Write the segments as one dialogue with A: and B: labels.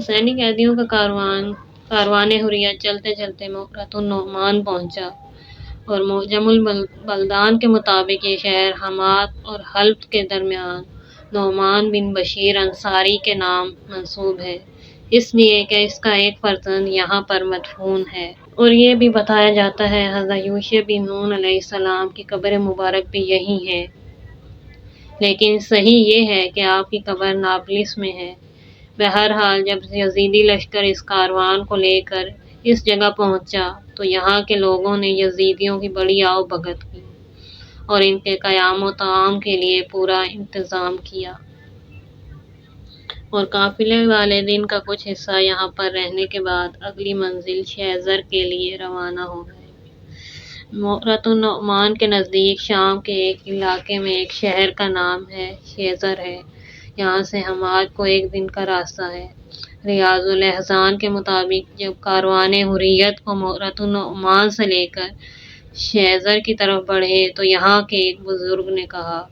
A: حسینی قیدیوں کا کاروان حریت چلتے چلتے مقرۃ النعمان پہنچا، اور معجم البلدان کے مطابق یہ شہر حمات اور حلب کے درمیان نعمان بن بشیر انصاری کے نام منسوب ہے، اس لیے کہ اس کا ایک فرزند یہاں پر مدفون ہے۔ اور یہ بھی بتایا جاتا ہے حضرت یوشع بن نون علیہ السلام کی قبر مبارک بھی یہی ہے، لیکن صحیح یہ ہے کہ آپ کی قبر نابلس میں ہے۔ بہرحال جب یزیدی لشکر اس کاروان کو لے کر اس جگہ پہنچا تو یہاں کے لوگوں نے یزیدیوں کی بڑی آؤ بھگت کی اور ان کے قیام و طعام کے لیے پورا انتظام کیا، اور قافلے والے دن کا کچھ حصہ یہاں پر رہنے کے بعد اگلی منزل شیزر کے لیے روانہ ہو گئے۔ مقرۃ النعمان کے نزدیک شام کے ایک علاقے میں ایک شہر کا نام ہے شیزر ہے، یہاں سے حماد کو ایک دن کا راستہ ہے۔ ریاض الاحزان کے مطابق جب کاروان حریت کو مقرۃ النعمان سے لے کر شیزر کی طرف بڑھے تو یہاں کے ایک بزرگ نے کہا،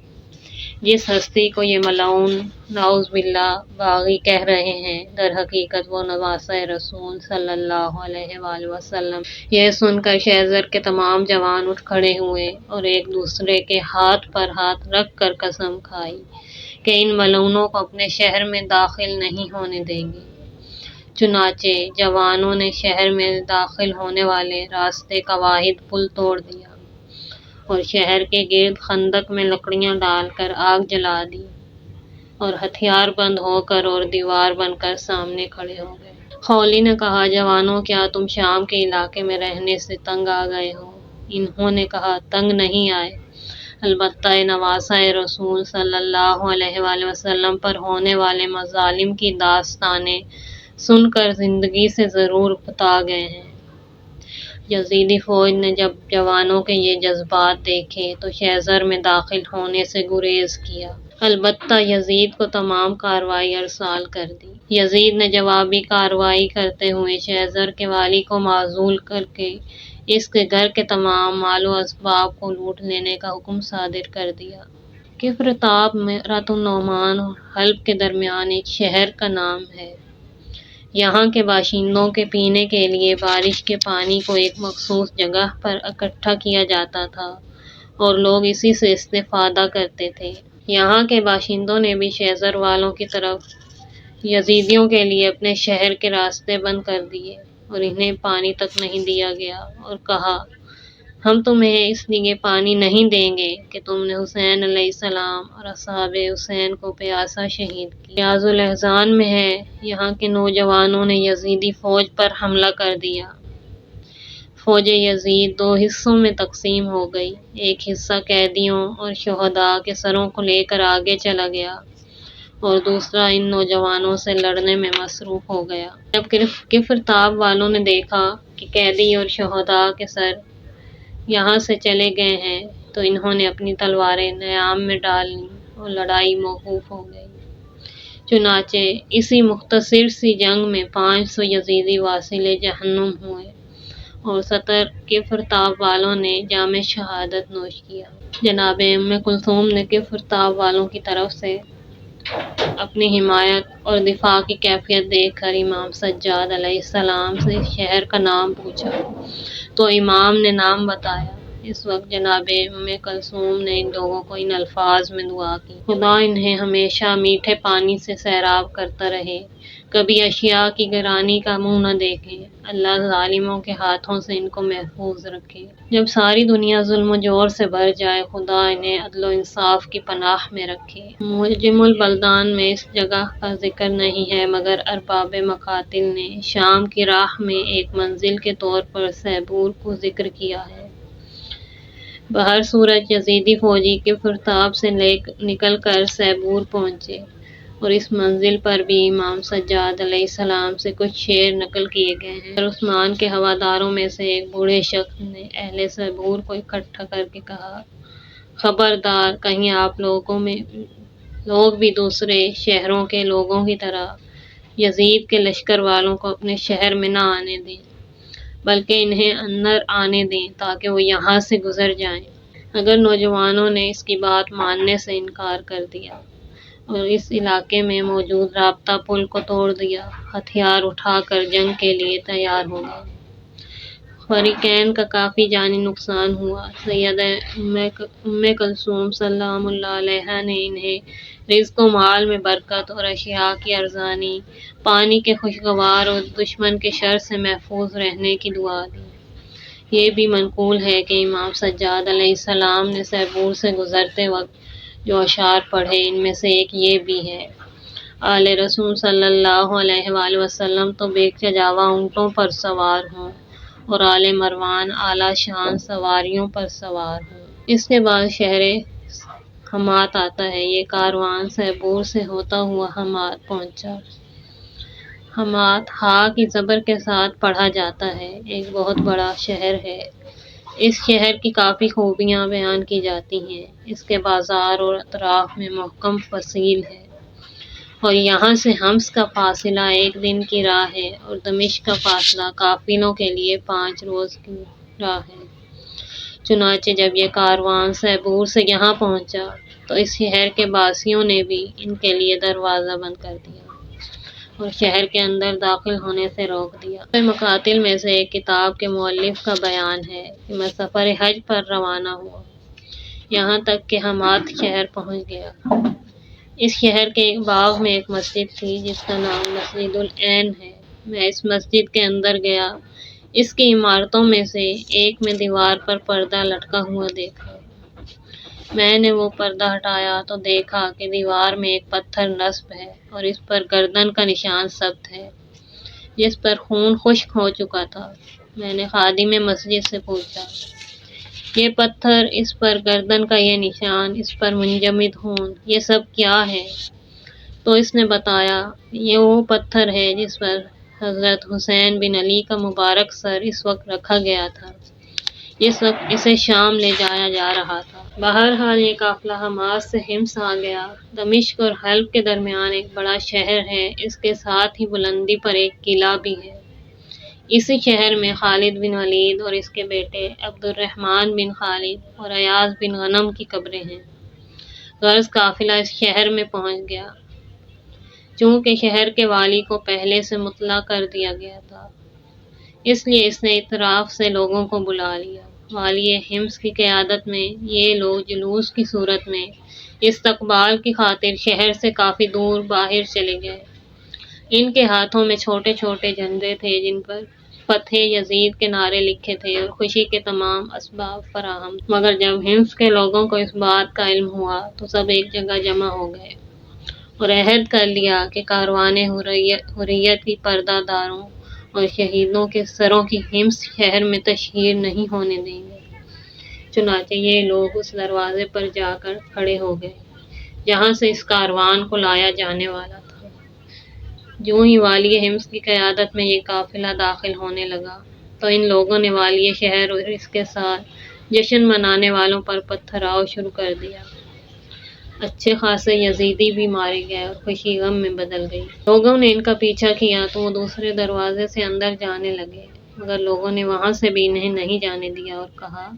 A: جس ہستی کو یہ ملعون نعوذ باللہ باغی کہہ رہے ہیں، در حقیقت وہ نواسہ رسول صلی اللہ علیہ وآلہ وسلم۔ یہ سن کر شیزر کے تمام جوان اٹھ کھڑے ہوئے اور ایک دوسرے کے ہاتھ پر ہاتھ رکھ کر قسم کھائی کہ ان ملعونوں کو اپنے شہر میں داخل نہیں ہونے دیں گے۔ چنانچہ جوانوں نے شہر میں داخل ہونے والے راستے کا واحد پل توڑ دیا اور شہر کے گرد خندق میں لکڑیاں ڈال کر آگ جلا دی، اور ہتھیار بند ہو کر اور دیوار بن کر سامنے کھڑے ہو گئے۔ خولی نے کہا، جوانوں کیا تم شام کے علاقے میں رہنے سے تنگ آ گئے ہو؟ انہوں نے کہا، تنگ نہیں آئے، البتہ نواسہ رسول صلی اللہ علیہ وآلہ وسلم پر ہونے والے مظالم کی داستانیں سن کر زندگی سے ضرور اکتا گئے ہیں۔ یزیدی فوج نے جب جوانوں کے یہ جذبات دیکھے تو شیزر میں داخل ہونے سے گریز کیا، البتہ یزید کو تمام کارروائی ارسال کر دی۔ یزید نے جوابی کارروائی کرتے ہوئے شیزر کے والی کو معزول کر کے اس کے گھر کے تمام مال و اسباب کو لوٹ لینے کا حکم صادر کر دیا۔ کفرتاب مقرۃ النعمان اور حلب کے درمیان ایک شہر کا نام ہے۔ یہاں کے باشندوں کے پینے کے لیے بارش کے پانی کو ایک مخصوص جگہ پر اکٹھا کیا جاتا تھا اور لوگ اسی سے استفادہ کرتے تھے۔ یہاں کے باشندوں نے بھی شیزر والوں کی طرف یزیدیوں کے لیے اپنے شہر کے راستے بند کر دیے اور انہیں پانی تک نہیں دیا گیا، اور کہا، ہم تمہیں اس لیے پانی نہیں دیں گے کہ تم نے حسین علیہ السلام اور اصحاب حسین کو پیاسا شہید کیا۔ ریاض الاحزان میں ہے، یہاں کے نوجوانوں نے یزیدی فوج پر حملہ کر دیا۔ فوج یزید دو حصوں میں تقسیم ہو گئی، ایک حصہ قیدیوں اور شہداء کے سروں کو لے کر آگے چلا گیا اور دوسرا ان نوجوانوں سے لڑنے میں مصروف ہو گیا۔ جب کفرتاب والوں نے دیکھا کہ قیدی اور شہداء کے سر یہاں سے چلے گئے ہیں تو انہوں نے اپنی تلواریں نیام میں ڈال لیں اور لڑائی موقوف ہو گئی۔ چنانچہ اسی مختصر سی جنگ میں 500 یزیدی واصل جہنم ہوئے اور 70 کفرتاب والوں نے جام شہادت نوش کیا۔ جناب ام کلثوم نے کفرتاب والوں کی طرف سے اپنی حمایت اور دفاع کی کیفیت دیکھ کر امام سجاد علیہ السلام سے شہر کا نام پوچھا تو امام نے نام بتایا۔ اس وقت جناب ام کلثوم نے ان لوگوں کو ان الفاظ میں دعا کی، خدا انہیں ہمیشہ میٹھے پانی سے سیراب کرتا رہے، کبھی اشیاء کی گرانی کا منہ نہ دیکھے، اللہ ظالموں کے ہاتھوں سے ان کو محفوظ رکھے۔ جب ساری دنیا ظلم و جور سے بھر جائے، خدا انہیں عدل و انصاف کی پناہ میں رکھے۔ معجم البلدان میں اس جگہ کا ذکر نہیں ہے، مگر ارباب مقاتل نے شام کی راہ میں ایک منزل کے طور پر سیبور کو ذکر کیا ہے۔ بہر صورت یزیدی فوجی کفرتاب سے نکل کر سیبور پہنچے اور اس منزل پر بھی امام سجاد علیہ السلام سے کچھ شعر نقل کیے گئے ہیں۔ عثمان کے ہواداروں میں سے ایک بوڑھے شخص نے اہل سیبور کو اکٹھا کر کے کہا، خبردار، کہیں آپ لوگ بھی دوسرے شہروں کے لوگوں کی طرح یزید کے لشکر والوں کو اپنے شہر میں نہ آنے دیں، بلکہ انہیں اندر آنے دیں تاکہ وہ یہاں سے گزر جائیں۔ اگر نوجوانوں نے اس کی بات ماننے سے انکار کر دیا اور اس علاقے میں موجود رابطہ پل کو توڑ دیا، ہتھیار اٹھا کر جنگ کے لیے تیار ہو گئے۔ فریقین کا کافی جانی نقصان ہوا۔ سیدہ ام کلثوم سلام اللہ علیہا نے انہیں رزق و مال میں برکت اور اشیاء کی ارزانی، پانی کے خوشگوار اور دشمن کے شر سے محفوظ رہنے کی دعا دی۔ یہ بھی منقول ہے کہ امام سجاد علیہ السلام نے سیبور سے گزرتے وقت جو اشعار پڑھے، ان میں سے ایک یہ بھی ہے: آل رسول صلی اللہ علیہ وآلہ وسلم تو بے چجاوا اونٹوں پر سوار ہوں، اور آل مروان اعلیٰ شان سواریوں پر سوار ہوں۔ اس کے بعد شہر حمات آتا ہے۔ یہ کاروان سیبور سے ہوتا ہوا حمات پہنچا۔ حمات ہا کی زبر کے ساتھ پڑھا جاتا ہے، ایک بہت بڑا شہر ہے۔ اس شہر کی کافی خوبیاں بیان کی جاتی ہیں۔ اس کے بازار اور اطراف میں محکم فصیل ہے، اور یہاں سے حمص کا فاصلہ 1 دن کی راہ ہے، اور دمشق کا فاصلہ قافلوں کے لیے 5 روز کی راہ ہے۔ چنانچہ جب یہ کاروان سیبور سے یہاں پہنچا تو اس شہر کے باسیوں نے بھی ان کے لیے دروازہ بند کر دیا اور شہر کے اندر داخل ہونے سے روک دیا۔ مقاتل میں سے ایک کتاب کے مؤلف کا بیان ہے کہ میں سفر حج پر روانہ ہوا، یہاں تک کہ حمات شہر پہنچ گیا۔ اس شہر کے ایک باغ میں ایک مسجد تھی جس کا نام مسجد العین ہے۔ میں اس مسجد کے اندر گیا۔ اس کی عمارتوں میں سے ایک میں دیوار پر پردہ لٹکا ہوا دیکھا۔ میں نے وہ پردہ ہٹایا تو دیکھا کہ دیوار میں ایک پتھر نصب ہے اور اس پر گردن کا نشان ثبت ہے جس پر خون خشک ہو چکا تھا۔ میں نے خادم مسجد سے پوچھا، یہ پتھر، اس پر گردن کا یہ نشان، اس پر منجمد خون، یہ سب کیا ہے؟ تو اس نے بتایا، یہ وہ پتھر ہے جس پر حضرت حسین بن علی کا مبارک سر اس وقت رکھا گیا تھا جس وقت اسے شام لے جایا جا رہا تھا۔ بہرحال یہ قافلہ حمات سے حمص آ گیا۔ دمشق اور حلب کے درمیان ایک بڑا شہر ہے، اس کے ساتھ ہی بلندی پر ایک قلعہ بھی ہے۔ اسی شہر میں خالد بن ولید اور اس کے بیٹے عبد الرحمن بن خالد اور ایاز بن غنم کی قبریں ہیں۔ غرض قافلہ اس شہر میں پہنچ گیا۔ چونکہ شہر کے والی کو پہلے سے مطلع کر دیا گیا تھا، اس لیے اس نے اطراف سے لوگوں کو بلا لیا۔ والی حمص کی قیادت میں یہ لوگ جلوس کی صورت میں استقبال کی خاطر شہر سے کافی دور باہر چلے گئے۔ ان کے ہاتھوں میں چھوٹے چھوٹے جھنڈے تھے جن پر فتح یزید کے نعرے لکھے تھے اور خوشی کے تمام اسباب فراہم۔ مگر جب حمص کے لوگوں کو اس بات کا علم ہوا تو سب ایک جگہ جمع ہو گئے اور عہد کر لیا کہ کاروان حریت کی پردہ داروں اور شہیدوں کے سروں کی حمص شہر میں تشہیر نہیں ہونے دیں گے۔ چنانچہ یہ لوگ اس دروازے پر جا کر کھڑے ہو گئے جہاں سے اس کاروان کو لایا جانے والا تھا۔ جو ہی والی حمص کی قیادت میں یہ قافلہ داخل ہونے لگا تو ان لوگوں نے والی شہر اور اس کے ساتھ جشن منانے والوں پر پتھراؤ شروع کر دیا۔ اچھے خاصے یزیدی بھی مارے گئے اور خوشی غم میں بدل گئی۔ لوگوں نے ان کا پیچھا کیا تو وہ دوسرے دروازے سے اندر جانے لگے، مگر لوگوں نے وہاں سے بھی انہیں نہیں جانے دیا اور کہا،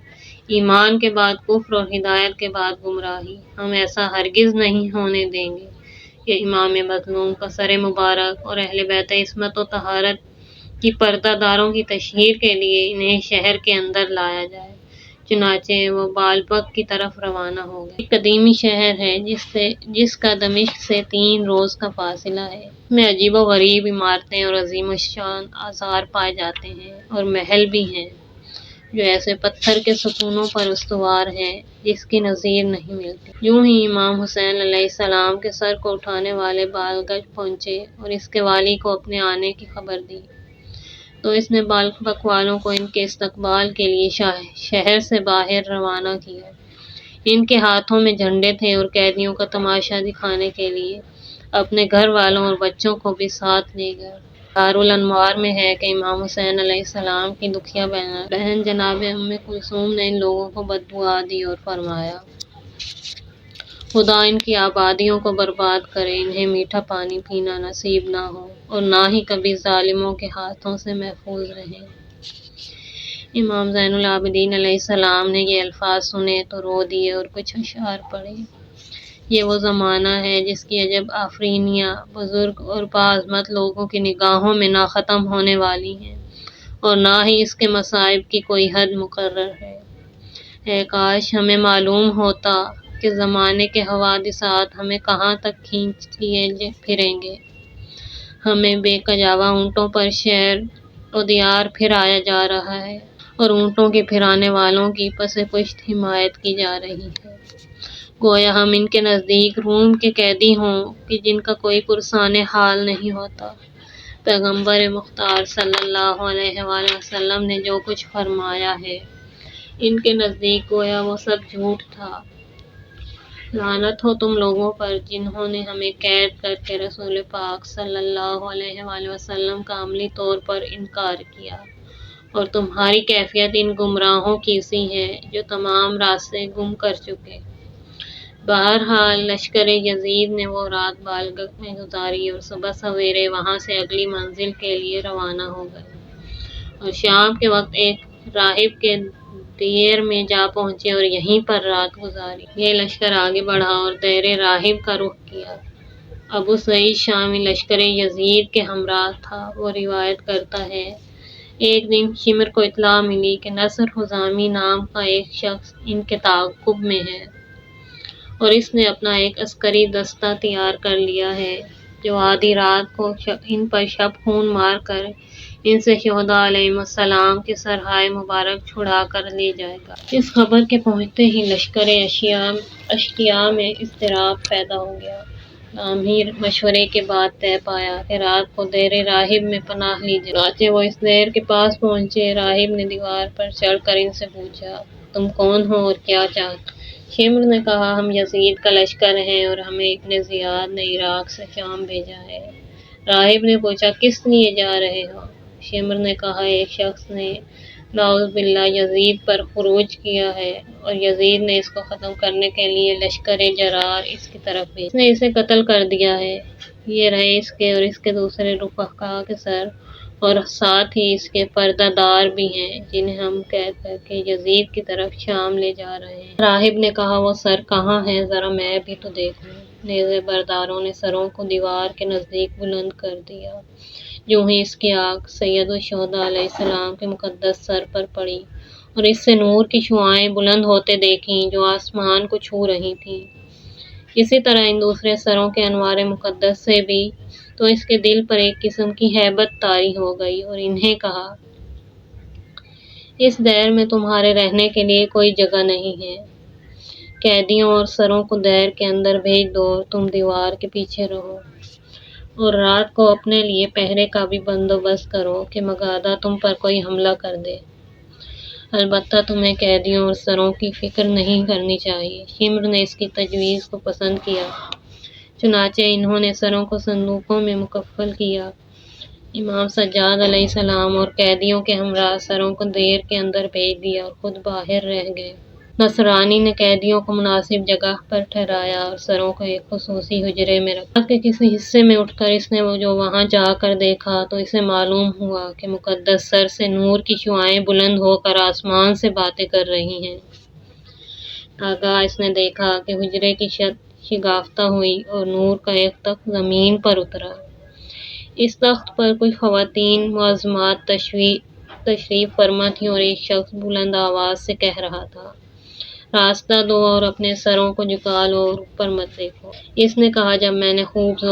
A: ایمان کے بعد کفر اور ہدایت کے بعد گمراہی، ہم ایسا ہرگز نہیں ہونے دیں گے کہ امام مظلوم کا سر مبارک اور اہل بیت عصمت و طہارت کی پردہ داروں کی تشہیر کے لیے انہیں شہر کے اندر لایا جائے۔ چنانچہ وہ بالبک کی طرف روانہ ہو گئے۔ ایک قدیمی شہر ہے جس کا دمشق سے 3 روز کا فاصلہ ہے۔ اس میں عجیب و غریب عمارتیں اور عظیم الشان آثار پائے جاتے ہیں، اور محل بھی ہیں جو ایسے پتھر کے ستونوں پر استوار ہیں جس کی نظیر نہیں ملتی۔ یوں ہی امام حسین علیہ السلام کے سر کو اٹھانے والے بالگج پہنچے اور اس کے والی کو اپنے آنے کی خبر دی تو اس نے بالبک والوں کو ان کے استقبال کے لیے شہر سے باہر روانہ کیا۔ ان کے ہاتھوں میں جھنڈے تھے اور قیدیوں کا تماشا دکھانے کے لیے اپنے گھر والوں اور بچوں کو بھی ساتھ لے گئے۔ دارالانوار میں ہے کہ امام حسین علیہ السلام کی دکھیا بہن جناب ام کلثوم نے ان لوگوں کو بددعا دی اور فرمایا، خدا ان کی آبادیوں کو برباد کرے، انہیں میٹھا پانی پینا نصیب نہ ہو اور نہ ہی کبھی ظالموں کے ہاتھوں سے محفوظ رہیں۔ امام زین العابدین علیہ السلام نے یہ الفاظ سنے تو رو دیے اور کچھ اشعار پڑھے۔ یہ وہ زمانہ ہے جس کی عجب آفرینیاں بزرگ اور بعظمت لوگوں کی نگاہوں میں نہ ختم ہونے والی ہیں، اور نہ ہی اس کے مصائب کی کوئی حد مقرر ہے۔ کاش ہمیں معلوم ہوتا کہ زمانے کے حوادثات ہمیں کہاں تک کھینچ لیے پھریں گے۔ ہمیں بے کجاوہ اونٹوں پر شہر و دیار پھرایا جا رہا ہے، اور اونٹوں کے پھرانے والوں کی پس پشت حمایت کی جا رہی ہے، گویا ہم ان کے نزدیک روم کے قیدی ہوں کہ جن کا کوئی پرسان حال نہیں ہوتا۔ پیغمبر مختار صلی اللہ علیہ وآلہ وسلم نے جو کچھ فرمایا ہے، ان کے نزدیک گویا وہ سب جھوٹ تھا۔ لعنت ہو تم لوگوں پر جنہوں نے ہمیں قید کر کے رسول پاک صلی اللہ علیہ وآلہ وسلم کا عملی طور پر انکار کیا، اور تمہاری کیفیت ان گمراہوں کی سی ہے جو تمام راستے گم کر چکے۔ بہرحال لشکر یزید نے وہ رات بالگک میں گزاری اور صبح سویرے وہاں سے اگلی منزل کے لیے روانہ ہو گئے، اور شام کے وقت ایک راہب کے دیر میں جا پہنچے اور یہیں پر رات گزاری۔ یہ لشکر آگے بڑھا اور دیر راہب کا رخ کیا۔ ابو سعید شامی لشکر یزید کے ہمراہ تھا۔ وہ روایت کرتا ہے، ایک دن شمر کو اطلاع ملی کہ نصر خزامی نام کا ایک شخص ان کے تعاقب میں ہے، اور اس نے اپنا ایک عسکری دستہ تیار کر لیا ہے جو آدھی رات کو ان پر شب خون مار کر ان سے شہداء علیہم السلام کے سرہائے مبارک چھڑا کر لے جائے گا۔ اس خبر کے پہنچتے ہی لشکر اشقیاء میں اضطراب پیدا ہو گیا۔ لامی مشورے کے بعد طے پایا کہ رات کو دیر راہب میں پناہ لی جائے۔ چنانچہ وہ اس دیر کے پاس پہنچے۔ راہب نے دیوار پر چڑھ کر ان سے پوچھا، تم کون ہو اور کیا چاہتے ہو؟ شمر نے کہا، ہم یزید کا لشکر ہیں اور ہمیں ابن زیاد نے عراق سے شام بھیجا ہے۔ راہب نے پوچھا، کس لیے جا رہے ہو؟ شمر نے کہا، ایک شخص نے نعوذ باللہ یزید پر خروج کیا ہے، اور یزید نے اس کو ختم کرنے کے لیے لشکر جرار اس کی طرف بھیجا۔ اس نے اسے قتل کر دیا ہے۔ یہ رہے اس کے اور اس کے دوسرے رفقا کے سر، اور ساتھ ہی اس کے پردہ دار بھی ہیں جنہیں ہم قید کر کے یزید کی طرف شام لے جا رہے ہیں۔ راہب نے کہا، وہ سر کہاں ہیں؟ ذرا میں بھی تو دیکھوں۔ نیزے برداروں نے سروں کو دیوار کے نزدیک بلند کر دیا۔ یوں ہی اس کی آنکھ سید الشہداء علیہ السلام کے مقدس سر پر پڑی، اور اس سے نور کی شعاعیں بلند ہوتے دیکھیں جو آسمان کو چھو رہی تھیں۔ اسی طرح ان دوسرے سروں کے انوار مقدس سے بھی تو اس کے دل پر ایک قسم کی ہیبت طاری ہو گئی، اور انہیں کہا، اس دیر میں تمہارے رہنے کے لیے کوئی جگہ نہیں ہے۔ قیدیوں اور سروں کو دیر کے اندر بھیج دو اور تم دیوار کے پیچھے رہو، اور رات کو اپنے لیے پہرے کا بھی بندوبست کرو کہ مبادا تم پر کوئی حملہ کر دے۔ البتہ تمہیں قیدیوں اور سروں کی فکر نہیں کرنی چاہیے۔ شمر نے اس کی تجویز کو پسند کیا، چنانچہ انہوں نے سروں کو صندوقوں میں مکفل کیا۔ امام سجاد علیہ السلام اور قیدیوں کے ہمراہ سروں کو دیر کے اندر بھیج دیا اور خود باہر رہ گئے۔ نصرانی نے قیدیوں کو مناسب جگہ پر ٹھہرایا اور سروں کو ایک خصوصی حجرے میں رکھا۔ رات کے کسی حصے میں اٹھ کر اس نے جو وہاں جا کر دیکھا تو اسے معلوم ہوا کہ مقدس سر سے نور کی شعاعیں بلند ہو کر آسمان سے باتیں کر رہی ہیں۔ ناگہاں اس نے دیکھا کہ حجرے کی چھت شگافتہ ہوئی اور نور کا ایک تخت زمین پر اترا۔ اس تخت پر کچھ خواتین معززات تشریف فرما تھیں، اور ایک شخص بلند آواز سے کہہ رہا تھا، راستہ دو اور اپنے سروں کو جھکا لو اور اوپر مت دیکھو۔ اس نے کہا، جب میں نے خوب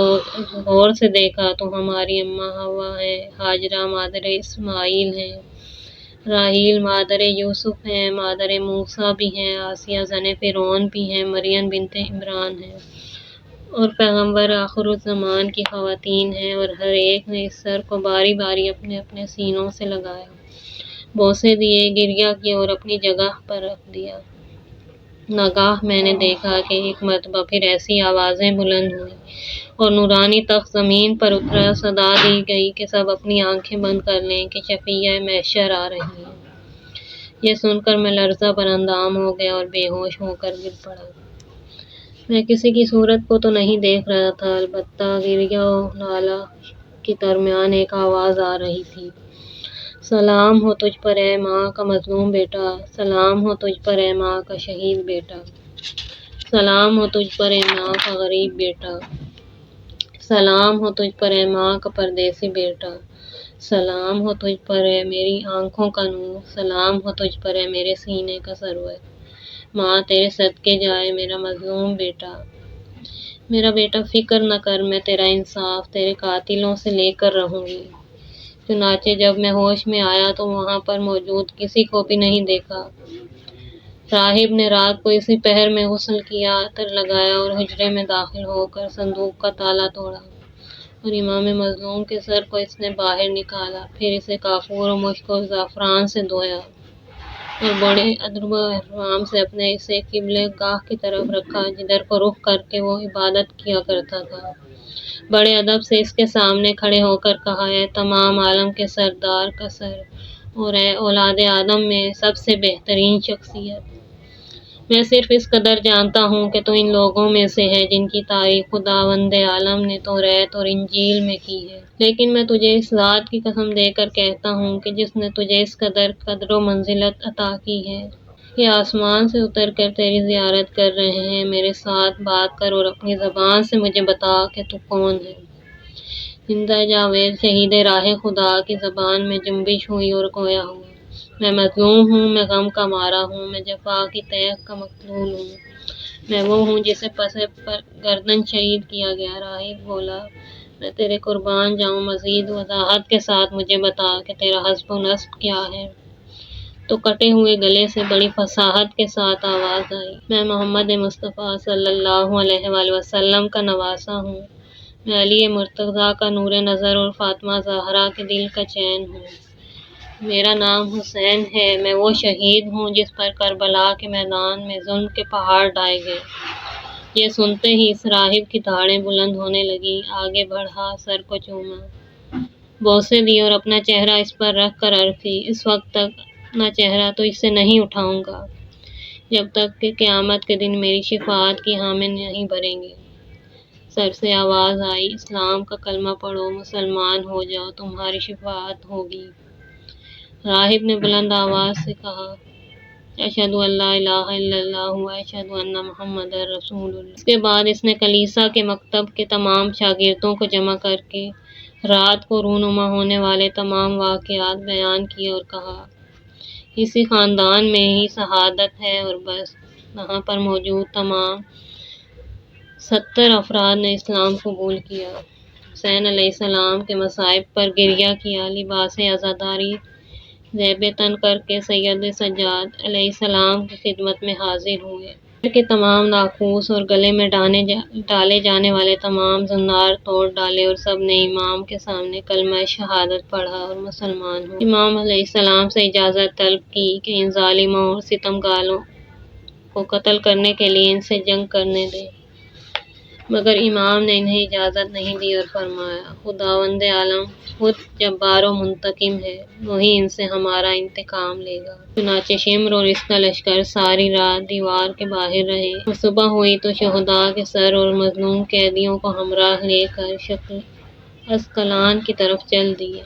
A: غور سے دیکھا تو ہماری اماں حوا ہیں، ہاجرہ مادر اسماعیل ہیں، راحیل مادر یوسف ہیں، مادر موسیٰ بھی ہیں، آسیہ زن فرعون بھی ہیں، مریم بنت عمران ہیں، اور پیغمبر آخر الزمان کی خواتین ہیں، اور ہر ایک نے اس سر کو باری باری اپنے اپنے سینوں سے لگایا، بوسے دیے، گریہ کیا اور اپنی جگہ پر رکھ دیا۔ ناگاہ میں نے دیکھا کہ ایک مرتبہ پھر ایسی آوازیں بلند ہوئیں اور نورانی تخت زمین پر اترا۔ صدا دی گئی کہ سب اپنی آنکھیں بند کر لیں کہ شفیعہ محشر آ رہی ہیں۔ یہ سن کر میں لرزہ بر اندام ہو گیا اور بے ہوش ہو کر گر پڑا۔ میں کسی کی صورت کو تو نہیں دیکھ رہا تھا، البتہ گریہ و نالہ کے درمیان ایک آواز آ رہی تھی، سلام ہو تجھ پر اے ماں کا مظلوم بیٹا، سلام ہو تجھ پر اے ماں کا شہید بیٹا۔ سلام ہو تجھ پر اے ماں کا غریب بیٹا، سلام ہو تجھ پر اے ماں کا پردیسی بیٹا، سلام ہو تجھ پر اے میری آنکھوں کا نور، سلام ہو تجھ پر اے میرے سینے کا سرور، ماں تیرے صدقے جائے میرا مظلوم بیٹا، میرا بیٹا فکر نہ کر، میں تیرا انصاف تیرے قاتلوں سے لے کر رہوں گی۔ چنانچہ جب میں ہوش میں آیا تو وہاں پر موجود کسی کو بھی نہیں دیکھا۔ راہب نے رات کو اسی پہر میں غسل کیا، عطر لگایا اور حجرے میں داخل ہو کر صندوق کا تالا توڑا اور امام مظلوم کے سر کو اس نے باہر نکالا، پھر اسے کافور و مشک و زعفران سے دھویا اور بڑے ادب و احترام سے اپنے اسے قبلہ گاہ کی طرف رکھا، جدھر کو رخ کر کے وہ عبادت کیا کرتا تھا۔ بڑے ادب سے اس کے سامنے کھڑے ہو کر کہا، اے تمام عالم کے سردار کا سر اور اے اولاد آدم میں سب سے بہترین شخصیت، میں صرف اس قدر جانتا ہوں کہ تو ان لوگوں میں سے ہے جن کی تعریف خداوند عالم نے توریت اور انجیل میں کی ہے، لیکن میں تجھے اس ذات کی قسم دے کر کہتا ہوں کہ جس نے تجھے اس قدر و منزلت عطا کی ہے، یہ آسمان سے اتر کر تیری زیارت کر رہے ہیں، میرے ساتھ بات کر اور اپنی زبان سے مجھے بتا کہ تو کون ہے۔ زندہ جاوید شہید راہ خدا کی زبان میں جنبش ہوئی اور گویا ہوا، میں مظلوم ہوں، میں غم کا مارا ہوں، میں جفا کی تیغ کا مقتول ہوں، میں وہ ہوں جسے پسے پر گردن شہید کیا گیا۔ راہب بولا، میں تیرے قربان جاؤں، مزید وضاحت کے ساتھ مجھے بتا کہ تیرا حسب و نسب کیا ہے۔ تو کٹے ہوئے گلے سے بڑی فصاحت کے ساتھ آواز آئی، میں محمد مصطفیٰ صلی اللہ علیہ وآلہ وسلم کا نواسہ ہوں، میں علی مرتضیٰ کا نور نظر اور فاطمہ زہرا کے دل کا چین ہوں، میرا نام حسین ہے، میں وہ شہید ہوں جس پر کربلا کے میدان میں ظلم کے پہاڑ ڈھائے گئے۔ یہ سنتے ہی اس راہب کی دھاڑیں بلند ہونے لگیں، آگے بڑھا، سر کو چوما، بوسے دی اور اپنا چہرہ اس پر رکھ کر عرض کی، اس وقت تک اپنا چہرہ تو اس سے نہیں اٹھاؤں گا جب تک کہ قیامت کے دن میری شفاعت کی حامل نہیں بھریں گے۔ سر سے آواز آئی، اسلام کا کلمہ پڑھو، مسلمان ہو جاؤ، تمہاری شفاعت ہوگی۔ راہب نے بلند آواز سے کہا، اشہد ان لا الہ الا اللہ و اشہد ان محمد رسول اللہ۔ اس کے بعد اس نے کلیسا کے مکتب کے تمام شاگردوں کو جمع کر کے رات کو رونما ہونے والے تمام واقعات بیان کیے اور کہا، اسی خاندان میں ہی شہادت ہے اور بس وہاں پر موجود تمام 70 افراد نے اسلام قبول کیا۔ حسین علیہ السلام کے مصائب پر گریہ کیا، لباس عزاداری زیب تن کر کے سید سجاد علیہ السلام کی خدمت میں حاضر ہوئے، سر کے تمام ناقوس اور گلے میں ڈالے جانے والے تمام زنار توڑ ڈالے اور سب نے امام کے سامنے کلمہ شہادت پڑھا اور مسلمان ہوئے۔ امام علیہ السلام سے اجازت طلب کی کہ ان ظالموں اور ستمگاروں کو قتل کرنے کے لیے ان سے جنگ کرنے دے، مگر امام نے انہیں اجازت نہیں دی اور فرمایا، خداوند عالم خود جبار و منتقم ہے، وہی ان سے ہمارا انتقام لے گا۔ چنانچہ شمر اور اس کا لشکر ساری رات دیوار کے باہر رہے اور صبح ہوئی تو شہداء کے سر اور مظلوم قیدیوں کو ہمراہ لے کر عسقلان کی طرف چل دیے۔